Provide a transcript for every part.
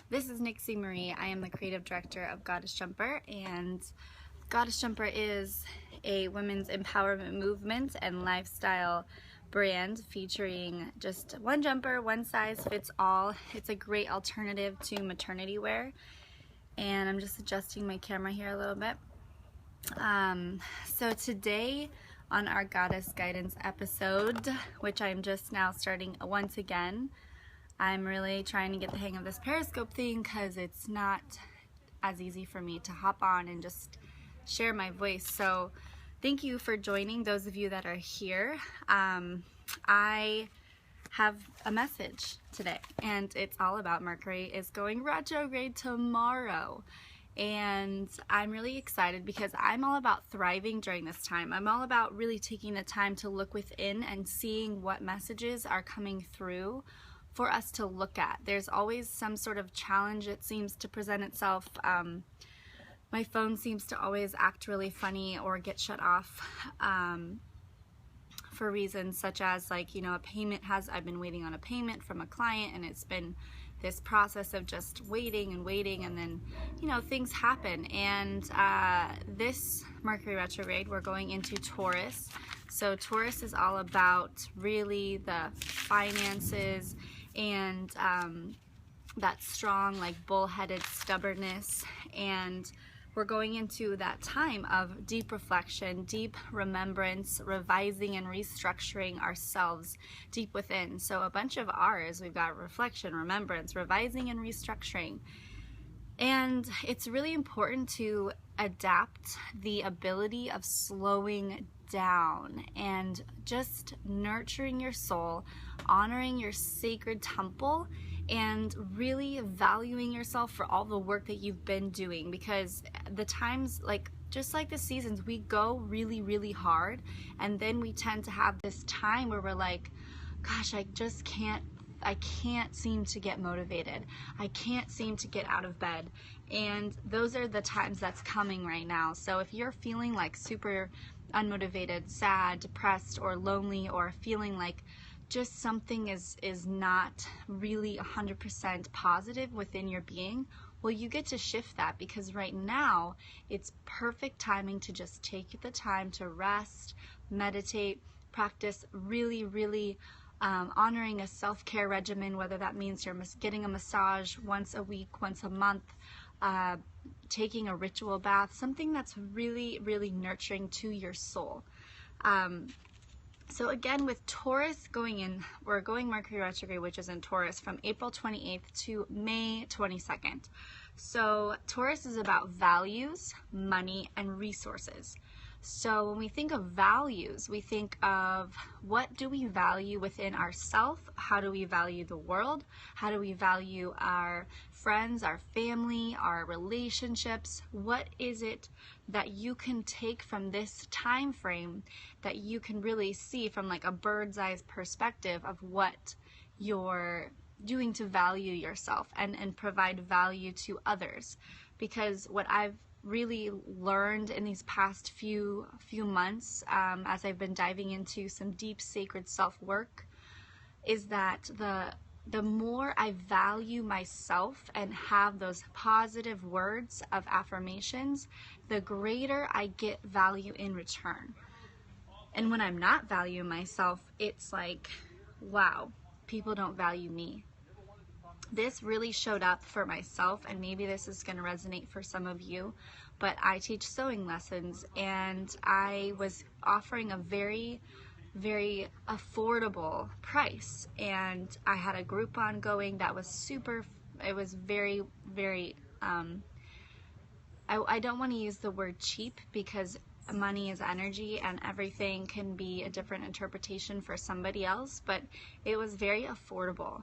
This is Nixie Marie. I am the creative director of Goddess Jumper, and Goddess Jumper is a women's empowerment movement and lifestyle brand featuring just one jumper, one size fits all. It's a great alternative to maternity wear, and I'm just adjusting my camera here a little bit. So today on our Goddess Guidance episode, which I'm just now starting once again, I'm really trying to get the hang of this Periscope thing because it's not as easy for me to hop on and just share my voice. So thank you for joining, those of you that are here. I have a message today, and it's all about Mercury is going retrograde tomorrow. And I'm really excited because I'm all about thriving during this time. I'm all about really taking the time to look within and seeing what messages are coming through for us to look at. There's always some sort of challenge that seems to present itself. My phone seems to always act really funny or get shut off for reasons such as, like, you know, I've been waiting on a payment from a client, and it's been this process of just waiting, and then, you know, things happen. And this Mercury retrograde, we're going into Taurus. So Taurus is all about really the finances and that strong, like, bullheaded stubbornness. And we're going into that time of deep reflection, deep remembrance, revising and restructuring ourselves deep within. So a bunch of R's. We've got reflection, remembrance, revising, and restructuring. And it's really important to adapt the ability of slowing down and just nurturing your soul, honoring your sacred temple, and really valuing yourself for all the work that you've been doing. Because the times, like, just like the seasons, we go really, really hard, and then we tend to have this time where we're like, gosh, I can't seem to get motivated. I can't seem to get out of bed. And those are the times that's coming right now. So if you're feeling like super unmotivated, sad, depressed, or lonely, or feeling like just something is not really 100% positive within your being, well, you get to shift that, because right now it's perfect timing to just take the time to rest, meditate, practice really honoring a self-care regimen, whether that means you're getting a massage once a week, once a month, taking a ritual bath, something that's really nurturing to your soul. So again, with Taurus going in, we're going Mercury retrograde, which is in Taurus, from April 28th to May 22nd. So Taurus is about values, money, and resources. So when we think of values, we think of what do we value within ourselves? How do we value the world? How do we value our friends, our family, our relationships? What is it that you can take from this time frame that you can really see from, like, a bird's eye perspective of what you're doing to value yourself and provide value to others? Because what I've really learned in these past few months, as I've been diving into some deep sacred self-work, is that the more I value myself and have those positive words of affirmations, the greater I get value in return. And when I'm not valuing myself, it's like, wow, people don't value me. This really showed up for myself, and maybe this is going to resonate for some of you, but I teach sewing lessons, and I was offering a very affordable price, and I had a Groupon going that was it was very I don't want to use the word cheap, because money is energy and everything can be a different interpretation for somebody else, but it was very affordable.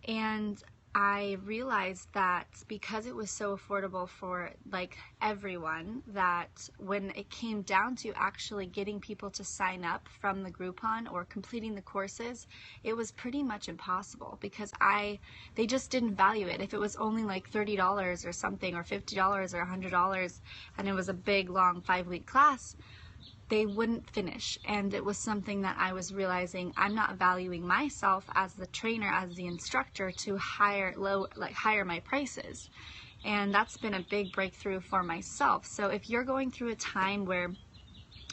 And I realized that because it was so affordable for, like, everyone, that when it came down to actually getting people to sign up from the Groupon or completing the courses, it was pretty much impossible, because they just didn't value it. If it was only like $30 or something, or $50 or $100, and it was a big long 5-week class, they wouldn't finish. And it was something that I was realizing, I'm not valuing myself as the trainer, as the instructor, to higher my prices. And that's been a big breakthrough for myself. So if you're going through a time where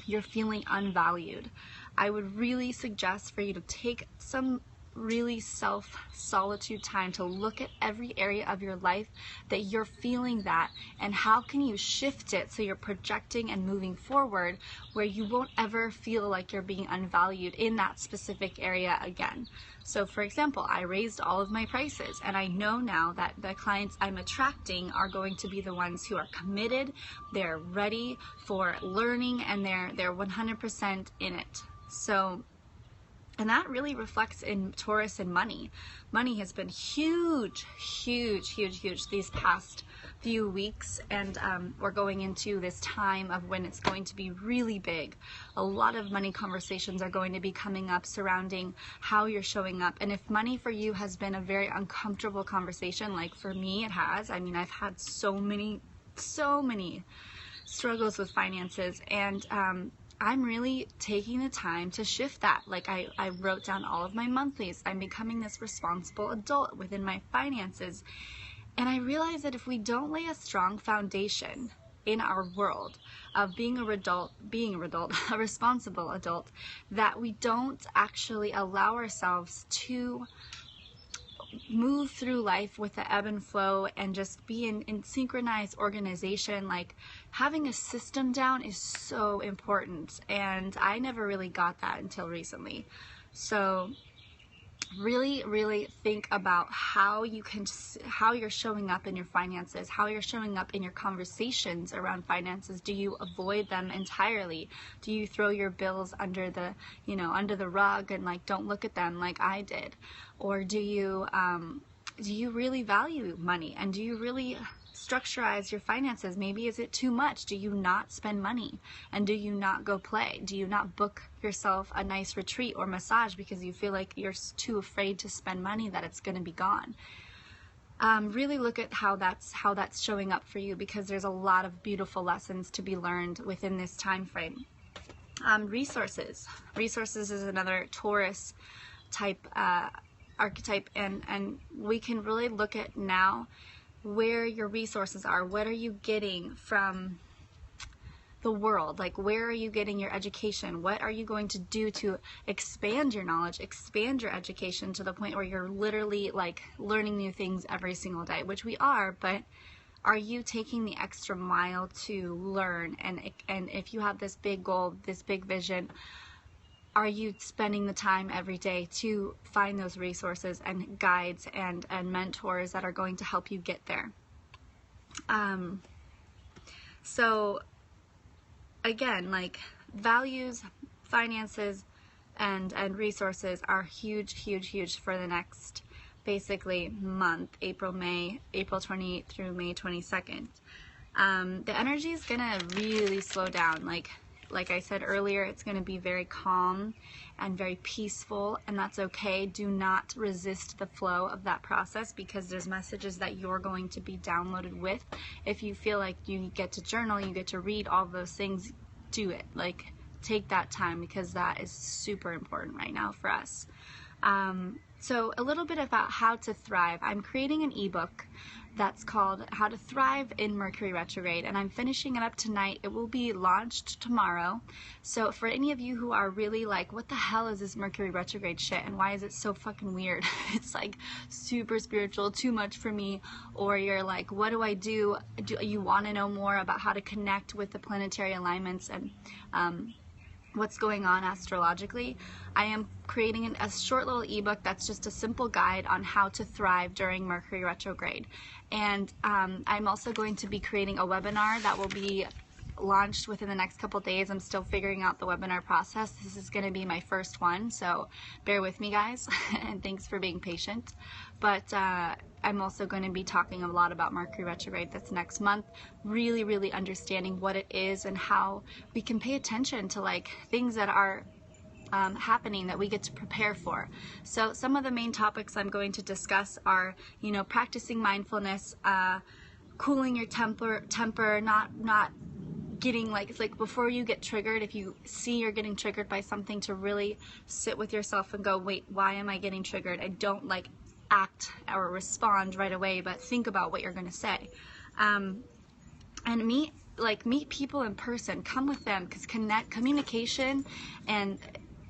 you're feeling unvalued, I would really suggest for you to take some really solitude time to look at every area of your life that you're feeling that, and how can you shift it so you're projecting and moving forward where you won't ever feel like you're being unvalued in that specific area again. So for example, I raised all of my prices, and I know now that the clients I'm attracting are going to be the ones who are committed, they're ready for learning, and they're 100% in it. So, and that really reflects in Taurus and money. Money has been huge these past few weeks, and we're going into this time of when it's going to be really big. A lot of money conversations are going to be coming up surrounding how you're showing up. And if money for you has been a very uncomfortable conversation, like for me it has, I mean, I've had so many struggles with finances, and I'm really taking the time to shift that. Like I wrote down all of my monthlies. I'm becoming this responsible adult within my finances. And I realize that if we don't lay a strong foundation in our world of being a responsible adult, that we don't actually allow ourselves to move through life with the ebb and flow and just be in synchronized organization. Like having a system down is so important, and I never really got that until recently. So really think about how you're showing up in your finances, how you're showing up in your conversations around finances. Do you avoid them entirely? Do you throw your bills under the rug and like don't look at them like I did? Or do you really value money, and do you really structurize your finances? Maybe is it too much? Do you not spend money, and do you not go play? Do you not book yourself a nice retreat or massage because you feel like you're too afraid to spend money that it's going to be gone? Really look at how that's showing up for you, because there's a lot of beautiful lessons to be learned within this time frame. Resources is another Taurus type archetype, and we can really look at now where your resources are. What are you getting from the world? Like, where are you getting your education? What are you going to do to expand your knowledge, expand your education to the point where you're literally like learning new things every single day, which we are, but are you taking the extra mile to learn? And if you have this big goal, this big vision, are you spending the time every day to find those resources and guides and mentors that are going to help you get there? So again, like values, finances, and resources are huge for the next basically month, April 28th through May 22nd. The energy is gonna really slow down. Like I said earlier, it's going to be very calm and very peaceful, and that's okay. Do not resist the flow of that process, because there's messages that you're going to be downloaded with. If you feel like you get to journal, you get to read all those things, do it. Like, take that time, because that is super important right now for us. So a little bit about how to thrive. I'm creating an ebook that's called How to Thrive in Mercury Retrograde, and I'm finishing it up tonight. It will be launched tomorrow. So for any of you who are really like, what the hell is this Mercury Retrograde shit, and why is it so fucking weird? It's like super spiritual, too much for me. Or you're like, what do I do? Do you want to know more about how to connect with the planetary alignments and what's going on astrologically? I am creating a short little ebook that's just a simple guide on how to thrive during Mercury retrograde. And I'm also going to be creating a webinar that will be launched within the next couple days. I'm still figuring out the webinar process. This is going to be my first one, so bear with me, guys, and thanks for being patient. But I'm also going to be talking a lot about Mercury retrograde this next month, really understanding what it is and how we can pay attention to like things that are happening that we get to prepare for. So some of the main topics I'm going to discuss are, you know, practicing mindfulness, cooling your temper, not getting like, it's like before you get triggered, if you see you're getting triggered by something, to really sit with yourself and go, wait, why am I getting triggered? I don't like act or respond right away, but think about what you're going to say. And meet people in person, come with them, because communication and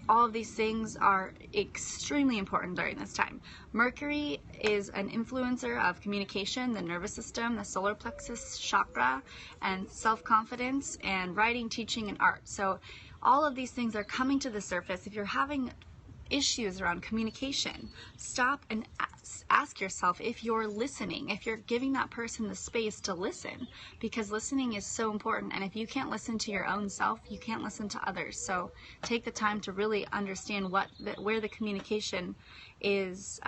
all of these things are extremely important during this time. Mercury is an influencer of communication, the nervous system, the solar plexus chakra, and self-confidence, and writing, teaching, and art. So all of these things are coming to the surface. If you're having issues around communication, stop and ask yourself if you're listening, if you're giving that person the space to listen, because listening is so important. And if you can't listen to your own self, you can't listen to others. So take the time to really understand where the communication is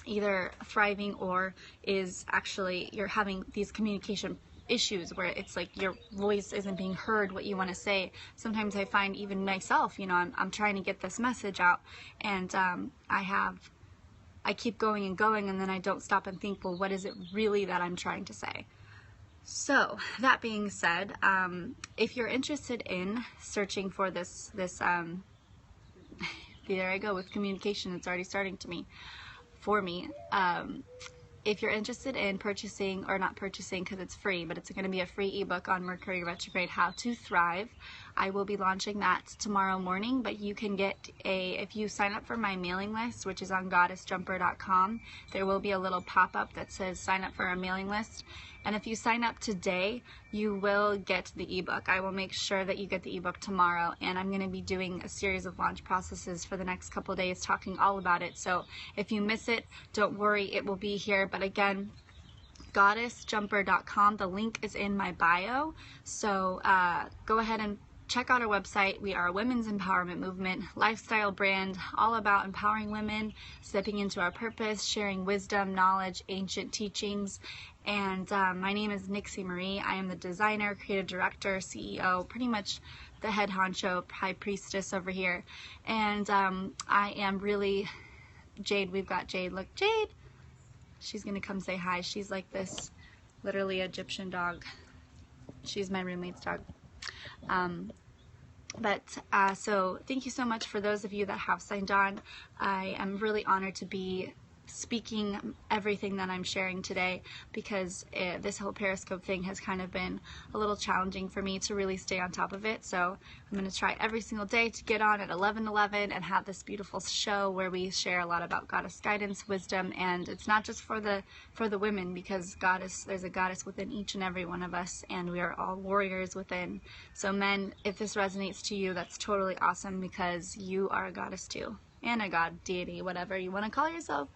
either thriving or is actually you're having these communication issues where it's like your voice isn't being heard, what you want to say. Sometimes I find even myself, I'm trying to get this message out, and I keep going and going, and then I don't stop and think, well, what is it really that I'm trying to say? So that being said, if you're interested in searching for this there I go with communication, it's already starting for me. If you're interested in purchasing, or not purchasing because it's free, but it's going to be a free ebook on Mercury Retrograde, How to Thrive, I will be launching that tomorrow morning. But you can get if you sign up for my mailing list, which is on goddessjumper.com, there will be a little pop-up that says sign up for our mailing list. And if you sign up today, you will get the ebook. I will make sure that you get the ebook tomorrow, and I'm going to be doing a series of launch processes for the next couple of days, talking all about it. So if you miss it, don't worry, it will be here. But again, goddessjumper.com, the link is in my bio. So go ahead and check out our website. We are a women's empowerment movement, lifestyle brand, all about empowering women, stepping into our purpose, sharing wisdom, knowledge, ancient teachings. And my name is Nixie Marie. I am the designer, creative director, CEO, pretty much the head honcho, high priestess over here. And I am really, Jade, we've got Jade. Look, Jade! She's going to come say hi. She's like this, literally Egyptian dog. She's my roommate's dog. So thank you so much for those of you that have signed on. I am really honored to be speaking everything that I'm sharing today, because this whole Periscope thing has kind of been a little challenging for me to really stay on top of it. So I'm going to try every single day to get on at 11:11 and have this beautiful show where we share a lot about goddess guidance, wisdom, and it's not just for the women, because there's a goddess within each and every one of us, and we are all warriors within. So men, if this resonates to you, that's totally awesome, because you are a goddess too, and a god, deity, whatever you want to call yourself.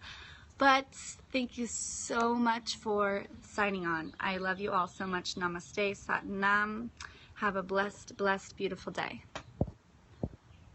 But thank you so much for signing on. I love you all so much. Namaste, Sat Nam. Have a blessed, blessed, beautiful day.